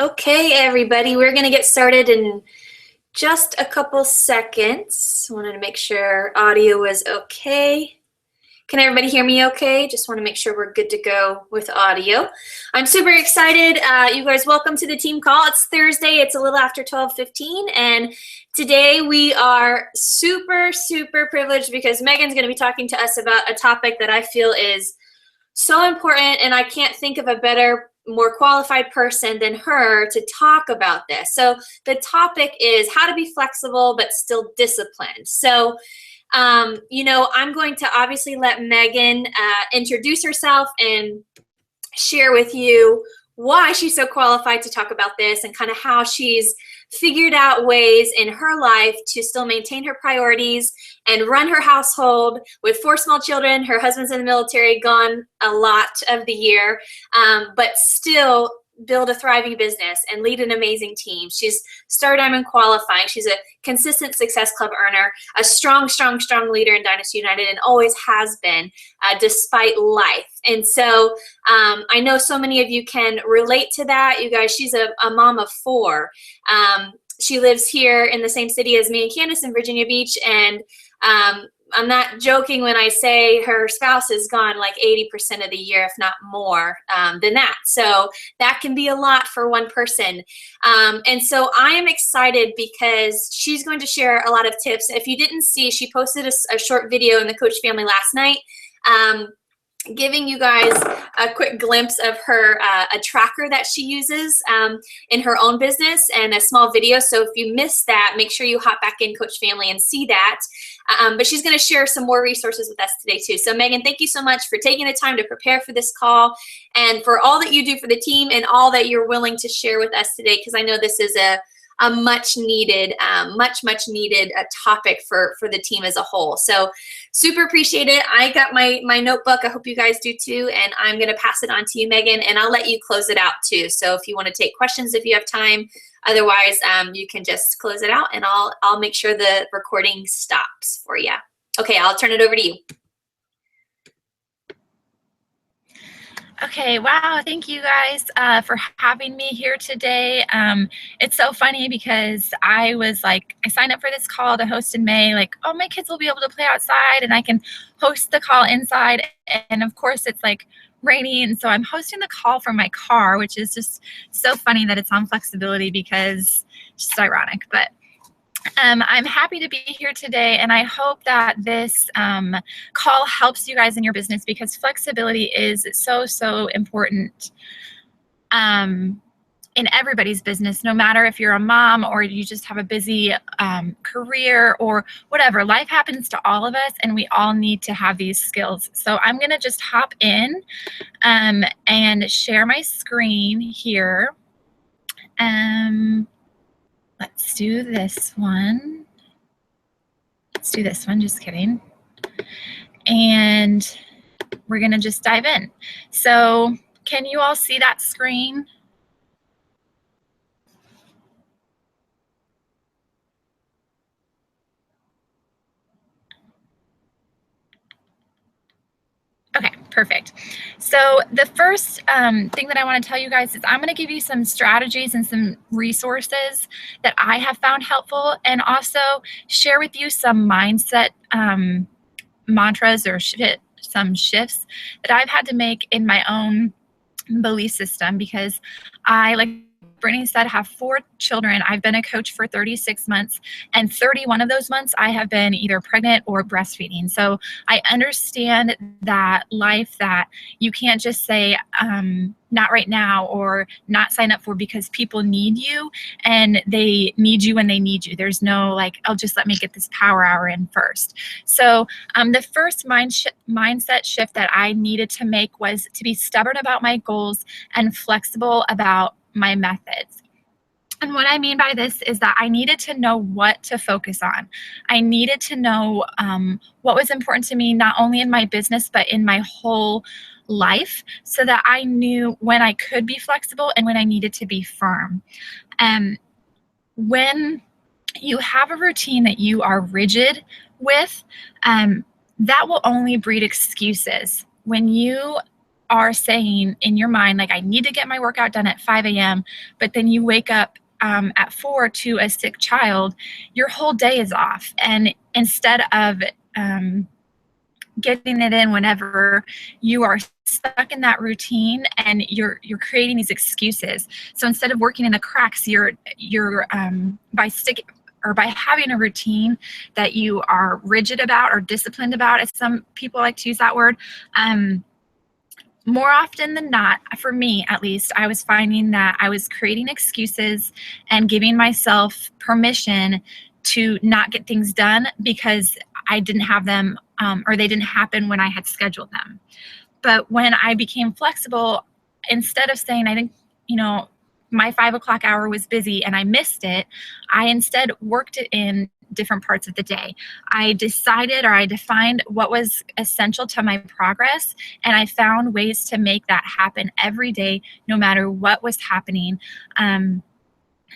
Okay, everybody, we're going to get started in just a couple seconds. Wanted to make sure audio is okay. Can everybody hear me okay? Just want to make sure we're good to go with audio. I'm super excited. You guys, welcome to the team call. It's Thursday. It's a little after 12:15, and today we are super privileged because Megan's going to be talking to us about a topic that I feel is so important, and I can't think of a better, more qualified person than her to talk about this. So the topic is how to be flexible but still disciplined. So I'm going to obviously let Megan introduce herself and share with you why she's so qualified to talk about this and kind of how she's figured out ways in her life to still maintain her priorities and run her household with 4 small children. Her husband's in the military, gone a lot of the year, but still build a thriving business and lead an amazing team. She's Star Diamond qualifying. She's a consistent Success Club earner, a strong leader in Dynasty United, and always has been, despite life. And so I know so many of you can relate to that. You guys, she's a mom of 4. She lives here in the same city as me and Candace in Virginia Beach, and I'm not joking when I say her spouse is gone like 80% of the year, if not more than that. So that can be a lot for one person. And so I am excited because she's going to share a lot of tips. If you didn't see, she posted a short video in the Coach family last night, giving you guys a quick glimpse of her, a tracker that she uses in her own business, and a small video. So if you missed that, make sure you hop back in Coach Family and see that. But she's going to share some more resources with us today too. So Megan, thank you so much for taking the time to prepare for this call and for all that you do for the team and all that you're willing to share with us today, because I know this is a much needed topic for the team as a whole. So super appreciate it. I got my notebook. I hope you guys do too. And I'm going to pass it on to you, Megan, and I'll let you close it out too. So if you want to take questions, if you have time, otherwise you can just close it out, and I'll make sure the recording stops for you. Okay, I'll turn it over to you. Okay, wow, thank you guys for having me here today. It's so funny because I signed up for this call to host in May, like, oh, my kids will be able to play outside and I can host the call inside. And of course it's like rainy, and so I'm hosting the call from my car, which is just so funny that it's on flexibility because it's just ironic. But I'm happy to be here today, and I hope that this call helps you guys in your business, because flexibility is so important in everybody's business, no matter if you're a mom or you just have a busy career or whatever. Life happens to all of us, and we all need to have these skills. So I'm going to just hop in and share my screen here. Let's do this one. Just kidding. And we're going to just dive in. So can you all see that screen? Okay, perfect. So the first thing that I want to tell you guys is I'm going to give you some strategies and some resources that I have found helpful, and also share with you some mindset mantras or some shifts that I've had to make in my own belief system, because I, like Brittany said, have 4 children. I've been a coach for 36 months, and 31 of those months I have been either pregnant or breastfeeding. So I understand that life that you can't just say not right now or not sign up for, because people need you and they need you when they need you. There's no like, oh, just let me get this power hour in first. So the first mindset shift that I needed to make was to be stubborn about my goals and flexible about my methods. And what I mean by this is that I needed to know what to focus on. I needed to know what was important to me, not only in my business, but in my whole life, so that I knew when I could be flexible and when I needed to be firm. When you have a routine that you are rigid with, that will only breed excuses. When you are saying in your mind, like, I need to get my workout done at 5 a.m., but then you wake up at 4 to a sick child, your whole day is off. And instead of getting it in whenever, you are stuck in that routine and you're creating these excuses. So instead of working in the cracks, you're by having a routine that you are rigid about or disciplined about, as some people like to use that word, more often than not, for me at least, I was finding that I was creating excuses and giving myself permission to not get things done because I didn't have them, or they didn't happen when I had scheduled them. But when I became flexible, instead of saying I didn't, my 5 o'clock hour was busy and I missed it, I instead worked it in different parts of the day. I decided, or I defined what was essential to my progress, and I found ways to make that happen every day, no matter what was happening. And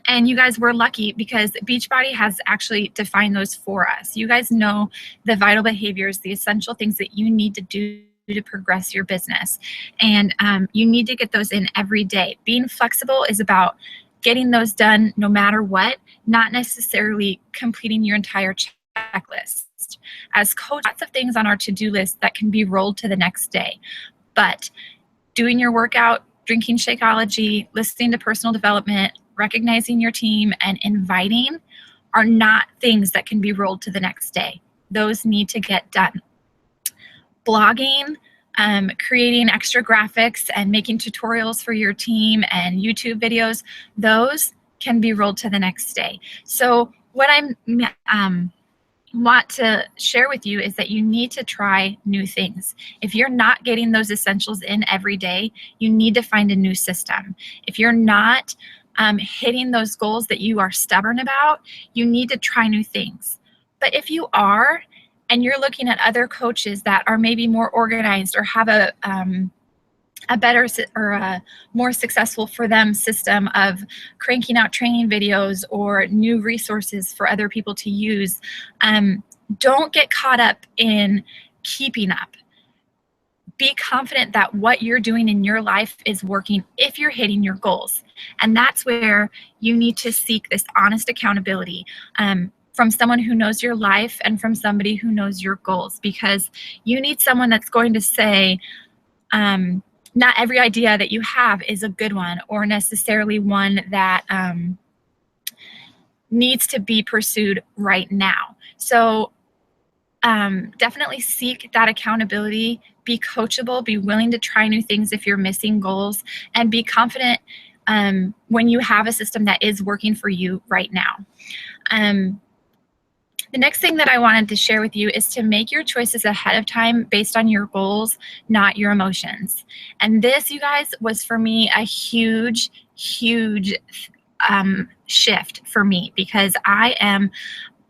you guys were lucky because Beachbody has actually defined those for us. You guys know the vital behaviors, the essential things that you need to do to progress your business. And you need to get those in every day. Being flexible is about getting those done no matter what, not necessarily completing your entire checklist. As coach, lots of things on our to-do list that can be rolled to the next day. But doing your workout, drinking Shakeology, listening to personal development, recognizing your team, and inviting are not things that can be rolled to the next day. Those need to get done. Blogging, creating extra graphics and making tutorials for your team and YouTube videos, those can be rolled to the next day. So what I want to share with you is that you need to try new things. If you're not getting those essentials in every day, you need to find a new system. If you're not hitting those goals that you are stubborn about, you need to try new things. But if you are, and you're looking at other coaches that are maybe more organized or have a better or a more successful for them system of cranking out training videos or new resources for other people to use, don't get caught up in keeping up. Be confident that what you're doing in your life is working if you're hitting your goals. And that's where you need to seek this honest accountability from someone who knows your life and from somebody who knows your goals, because you need someone that's going to say, not every idea that you have is a good one or necessarily one that needs to be pursued right now. So definitely seek that accountability, be coachable, be willing to try new things if you're missing goals, and be confident when you have a system that is working for you right now. The next thing that I wanted to share with you is to make your choices ahead of time based on your goals, not your emotions. And this, you guys, was for me a huge, huge shift for me, because I am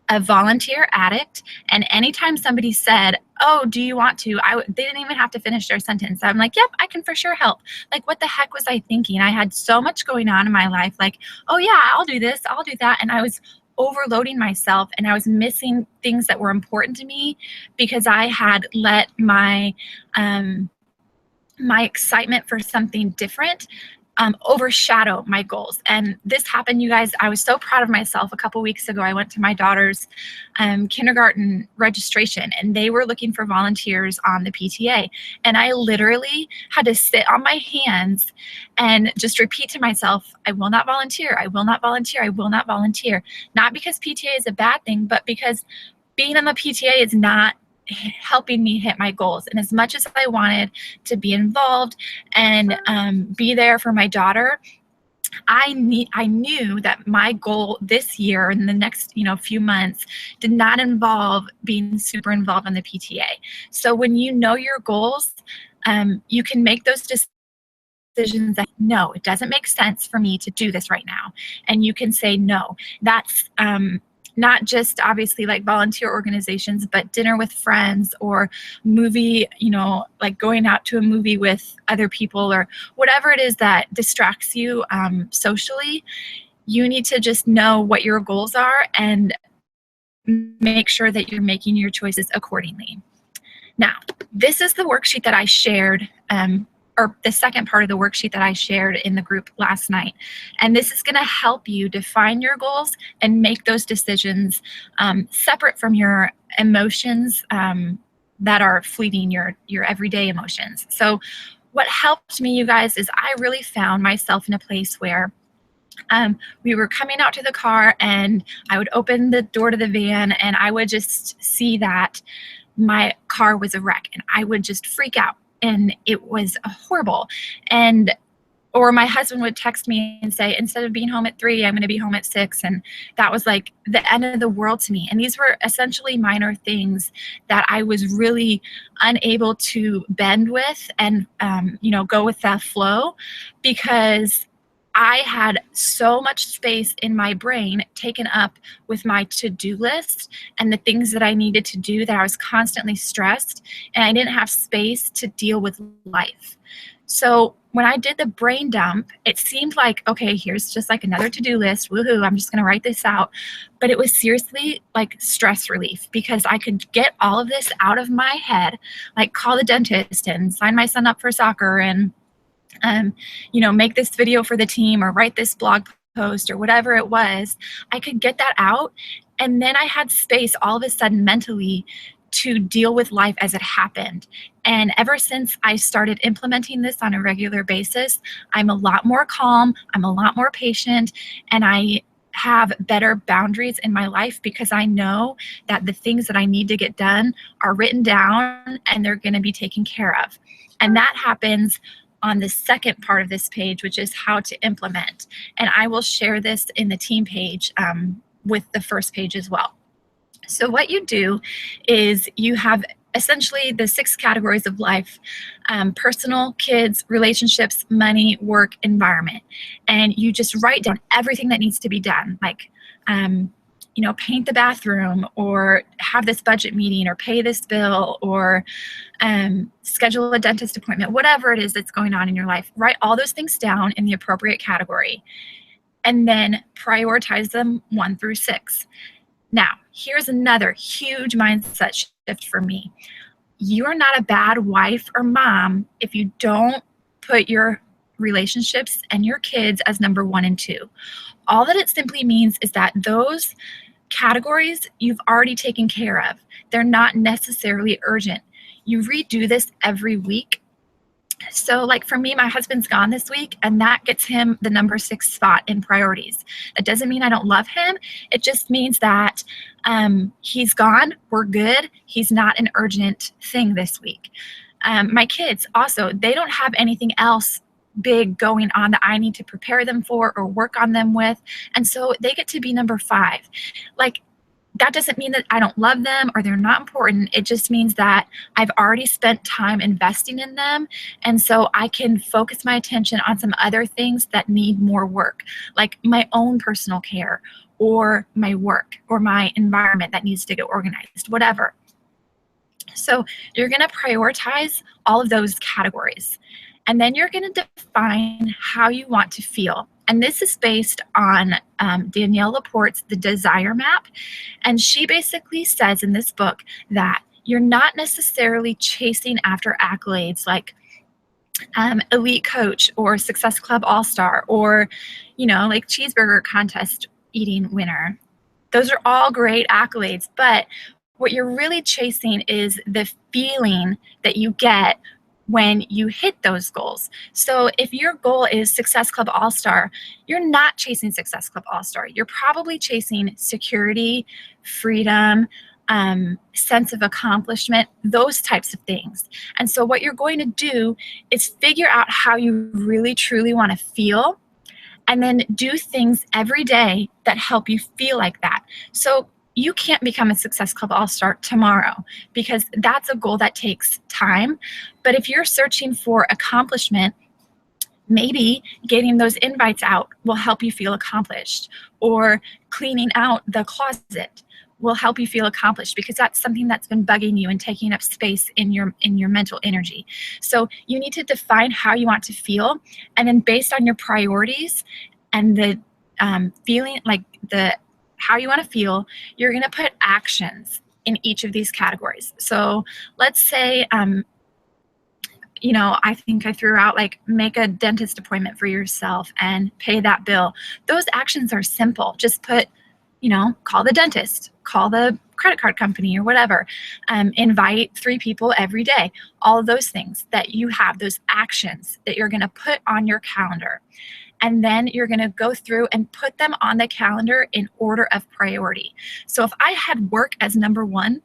a volunteer addict, and anytime somebody said, oh, do you want to, they didn't even have to finish their sentence. I'm like, yep, I can for sure help. Like, what the heck was I thinking? I had so much going on in my life, like, oh yeah, I'll do this, I'll do that, and I was overloading myself, and I was missing things that were important to me because I had let my my excitement for something different overshadow my goals. And this happened, you guys. I was so proud of myself. A couple weeks ago, I went to my daughter's kindergarten registration, and they were looking for volunteers on the PTA. And I literally had to sit on my hands and just repeat to myself, I will not volunteer. I will not volunteer. I will not volunteer. Not because PTA is a bad thing, but because being on the PTA is not helping me hit my goals. And as much as I wanted to be involved and be there for my daughter, I knew that my goal this year and the next few months did not involve being super involved on the PTA. So when you know your goals, you can make those decisions that, no, it doesn't make sense for me to do this right now. And you can say no. That's not just obviously like volunteer organizations, but dinner with friends or movie, like going out to a movie with other people or whatever it is that distracts you socially. You need to just know what your goals are and make sure that you're making your choices accordingly. Now, this is the worksheet that I shared or the second part of the worksheet that I shared in the group last night. And this is going to help you define your goals and make those decisions separate from your emotions that are fleeting, your everyday emotions. So what helped me, you guys, is I really found myself in a place where we were coming out to the car, and I would open the door to the van, and I would just see that my car was a wreck, and I would just freak out, and it was horrible. And or my husband would text me and say, instead of being home at 3, I'm going to be home at 6. And that was like the end of the world to me. And these were essentially minor things that I was really unable to bend with and, go with that flow, because I had so much space in my brain taken up with my to-do list and the things that I needed to do, that I was constantly stressed, and I didn't have space to deal with life. So when I did the brain dump, it seemed like, okay, here's just like another to-do list. Woohoo, I'm just going to write this out. But it was seriously like stress relief, because I could get all of this out of my head, like call the dentist and sign my son up for soccer and make this video for the team or write this blog post or whatever it was. I could get that out. And then I had space all of a sudden mentally to deal with life as it happened. And ever since I started implementing this on a regular basis, I'm a lot more calm, I'm a lot more patient, and I have better boundaries in my life, because I know that the things that I need to get done are written down and they're going to be taken care of. And that happens on the second part of this page, which is how to implement. And I will share this in the team page with the first page as well. So what you do is you have essentially the 6 categories of life: personal, kids, relationships, money, work, environment. And you just write down everything that needs to be done, like paint the bathroom, or have this budget meeting, or pay this bill, or schedule a dentist appointment, whatever it is that's going on in your life. Write all those things down in the appropriate category, and then prioritize them 1 through 6. Now, here's another huge mindset shift for me. You are not a bad wife or mom if you don't put your relationships and your kids as number 1 and 2. All that it simply means is that those categories you've already taken care of. They're not necessarily urgent. You redo this every week. So like for me, my husband's gone this week, and that gets him the number 6 spot in priorities. That doesn't mean I don't love him. It just means that he's gone. We're good. He's not an urgent thing this week. My kids also, they don't have anything else big going on that I need to prepare them for or work on them with. And so they get to be number 5. Like, that doesn't mean that I don't love them or they're not important. It just means that I've already spent time investing in them. And so I can focus my attention on some other things that need more work, like my own personal care, or my work, or my environment that needs to get organized, whatever. So you're going to prioritize all of those categories. And then you're going to define how you want to feel. And this is based on Danielle Laporte's The Desire Map. And she basically says in this book that you're not necessarily chasing after accolades like elite coach or Success Club All-Star, or, like cheeseburger contest eating winner. Those are all great accolades, but what you're really chasing is the feeling that you get when you hit those goals. So if your goal is Success Club All-Star, you're not chasing Success Club All-Star. You're probably chasing security, freedom, sense of accomplishment, those types of things. And so what you're going to do is figure out how you really truly want to feel, and then do things every day that help you feel like that. So you can't become a Success Club All-Star tomorrow, because that's a goal that takes time. But if you're searching for accomplishment, maybe getting those invites out will help you feel accomplished, or cleaning out the closet will help you feel accomplished, because that's something that's been bugging you and taking up space in your mental energy. So you need to define how you want to feel, and then based on your priorities and the feeling, like how you want to feel, you're going to put actions in each of these categories. So let's say I think I threw out like make a dentist appointment for yourself and pay that bill. Those actions are simple. Just put, call the dentist, call the credit card company or whatever, invite 3 people every day. All of those things that you have, those actions that you're going to put on your calendar. And then you're going to go through and put them on the calendar in order of priority. So if I had work as number 1,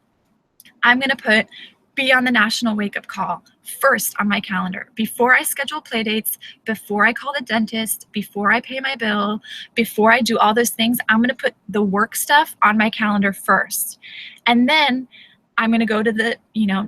I'm going to put be on the national wake-up call first on my calendar. Before I schedule play dates, before I call the dentist, before I pay my bill, before I do all those things, I'm going to put the work stuff on my calendar first. And then I'm going to go to the,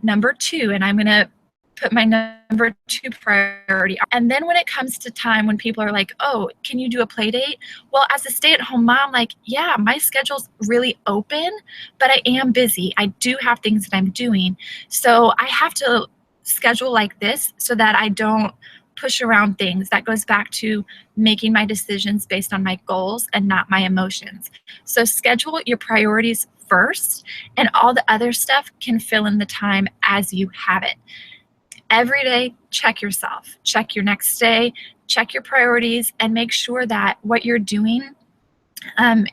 number 2, and I'm going to put my number 2 priority. And then when it comes to time when people are like, oh, can you do a play date? Well, as a stay-at-home mom, yeah, my schedule's really open, but I am busy. I do have things that I'm doing. So I have to schedule like this so that I don't push around things. That goes back to making my decisions based on my goals and not my emotions. So schedule your priorities first, and all the other stuff can fill in the time as you have it. Every day, check yourself, check your next day, check your priorities, and make sure that what you're doing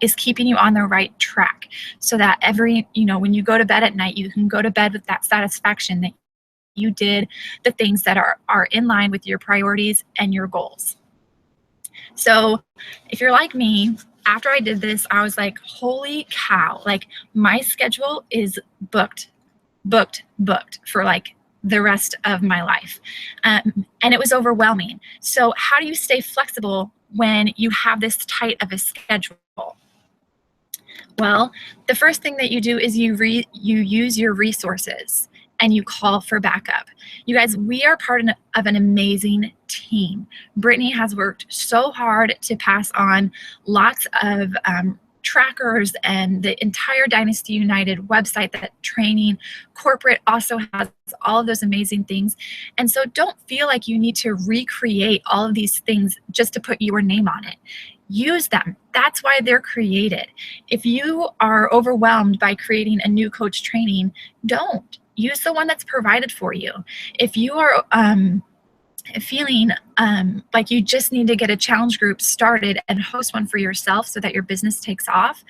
is keeping you on the right track, so that when you go to bed at night, you can go to bed with that satisfaction that you did the things that are in line with your priorities and your goals. So if you're like me, after I did this, I was like, holy cow, my schedule is booked for the rest of my life. And it was overwhelming. So how do you stay flexible when you have this tight of a schedule? Well, the first thing that you do is you use your resources and you call for backup. You guys, we are part of an amazing team. Brittany has worked so hard to pass on lots of trackers and the entire Dynasty United website, that training. Corporate also has all of those amazing things. And so don't feel like you need to recreate all of these things just to put your name on it. Use them. That's why they're created. If you are overwhelmed by creating a new coach training, don't. Use the one that's provided for you. If you are feeling like you just need to get a challenge group started and host one for yourself so that your business takes off,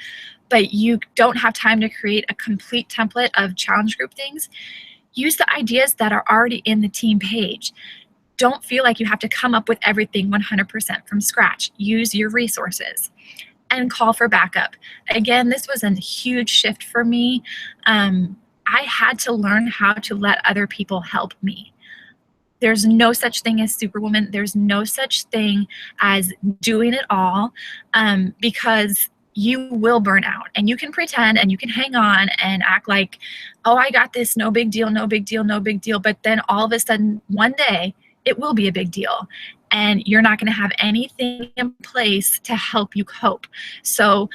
but you don't have time to create a complete template of challenge group things, use the ideas that are already in the team page. Don't feel like you have to come up with everything 100% from scratch. Use your resources and call for backup. Again, this was a huge shift for me. I had to learn how to let other people help me. There's no such thing as Superwoman. There's no such thing as doing it all, because you will burn out, and you can pretend and you can hang on and act like, oh, I got this, no big deal, no big deal, no big deal. But then all of a sudden, one day, it will be a big deal, and you're not going to have anything in place to help you cope. So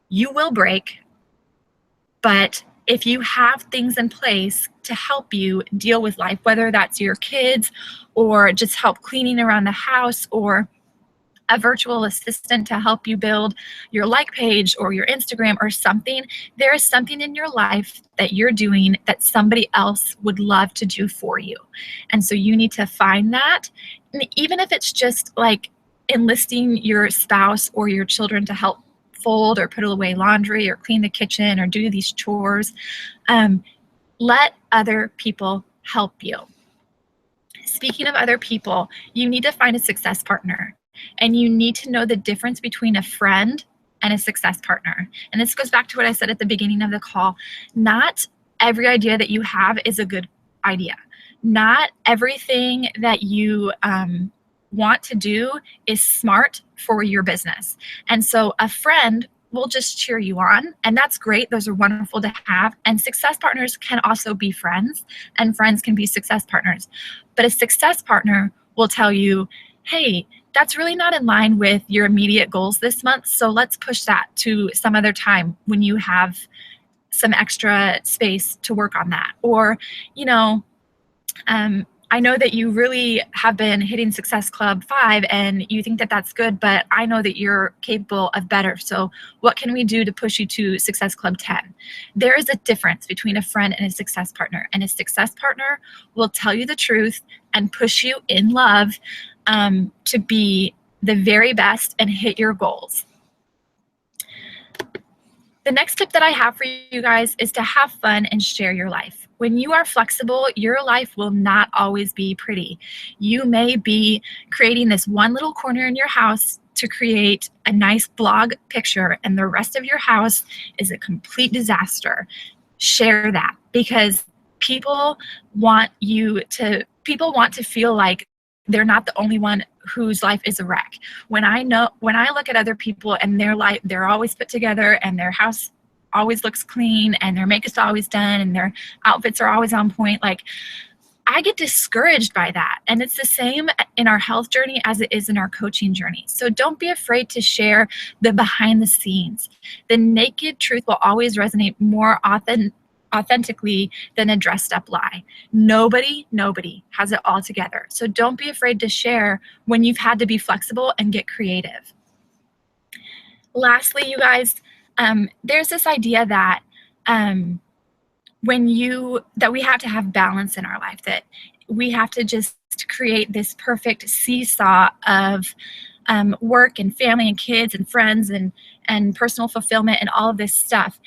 you will break, but if you have things in place to help you deal with life, whether that's your kids or just help cleaning around the house or a virtual assistant to help you build your like page or your Instagram or something, there is something in your life that you're doing that somebody else would love to do for you. And so you need to find that. And even if it's just like enlisting your spouse or your children to help fold or put away laundry or clean the kitchen or do these chores, let other people help you. Speaking of other people, you need to find a success partner, and you need to know the difference between a friend and a success partner. And this goes back to what I said at the beginning of the call. Not every idea that you have is a good idea. Not everything that you want to do is smart for your business. And so a friend will just cheer you on, and that's great. Those are wonderful to have. And success partners can also be friends, and friends can be success partners. But a success partner will tell you, hey, that's really not in line with your immediate goals this month, so let's push that to some other time when you have some extra space to work on that. Or, I know that you really have been hitting Success Club 5 and you think that that's good, but I know that you're capable of better. So what can we do to push you to Success Club 10? There is a difference between a friend and a success partner. And a success partner will tell you the truth and push you in love to be the very best and hit your goals. The next tip that I have for you guys is to have fun and share your life. When you are flexible, your life will not always be pretty. You may be creating this one little corner in your house to create a nice blog picture, and the rest of your house is a complete disaster. Share that, because people want to feel like they're not the only one whose life is a wreck. When I look at other people and their life, they're always put together and their house always looks clean and their makeup's always done and their outfits are always on point, like, I get discouraged by that. And it's the same in our health journey as it is in our coaching journey. So don't be afraid to share the behind the scenes. The naked truth will always resonate more authentically than a dressed up lie. Nobody has it all together. So don't be afraid to share when you've had to be flexible and get creative. Lastly, you guys, there's this idea that that we have to have balance in our life, that we have to just create this perfect seesaw of work and family and kids and friends and personal fulfillment and all of this stuff.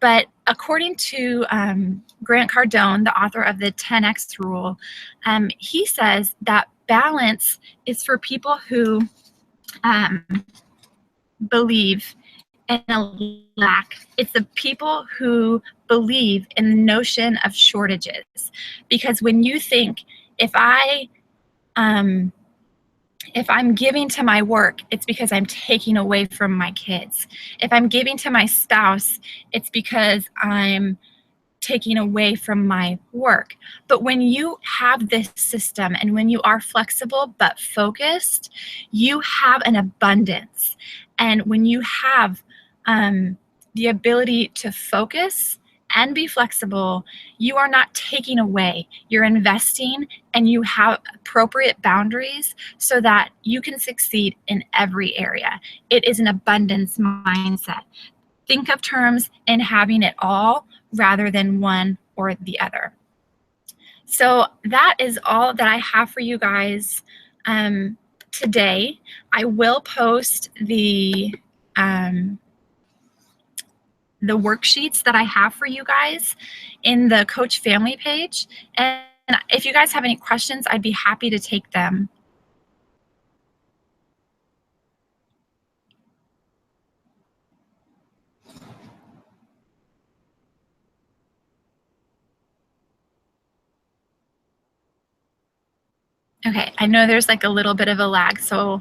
But according to Grant Cardone, the author of the 10X Rule, he says that balance is for people who believe in a lack. It's the people who believe in the notion of shortages. Because when you think, if I'm giving to my work, it's because I'm taking away from my kids. If I'm giving to my spouse, it's because I'm taking away from my work. But when you have this system and when you are flexible but focused, you have an abundance. And when you have the ability to focus and be flexible, you are not taking away, you're investing, and you have appropriate boundaries so that you can succeed in every area. It is an abundance mindset. Think of terms in having it all rather than one or the other. So that is all that I have for you guys today. I will post the worksheets that I have for you guys in the Coach Family page. And if you guys have any questions, I'd be happy to take them. Okay, I know there's like a little bit of a lag, so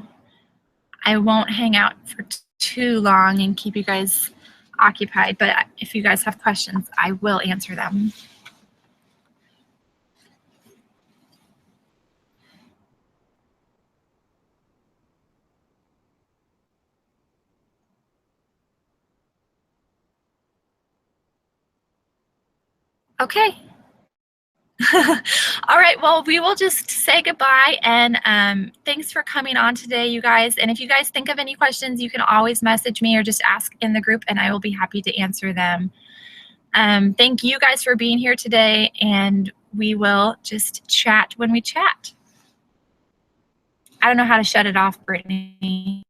I won't hang out for too long and keep you guys occupied, but if you guys have questions, I will answer them. Okay. All right, well, we will just say goodbye, and thanks for coming on today, you guys. And if you guys think of any questions, you can always message me or just ask in the group, and I will be happy to answer them. Thank you guys for being here today, and we will just chat when we chat. I don't know how to shut it off, Brittany.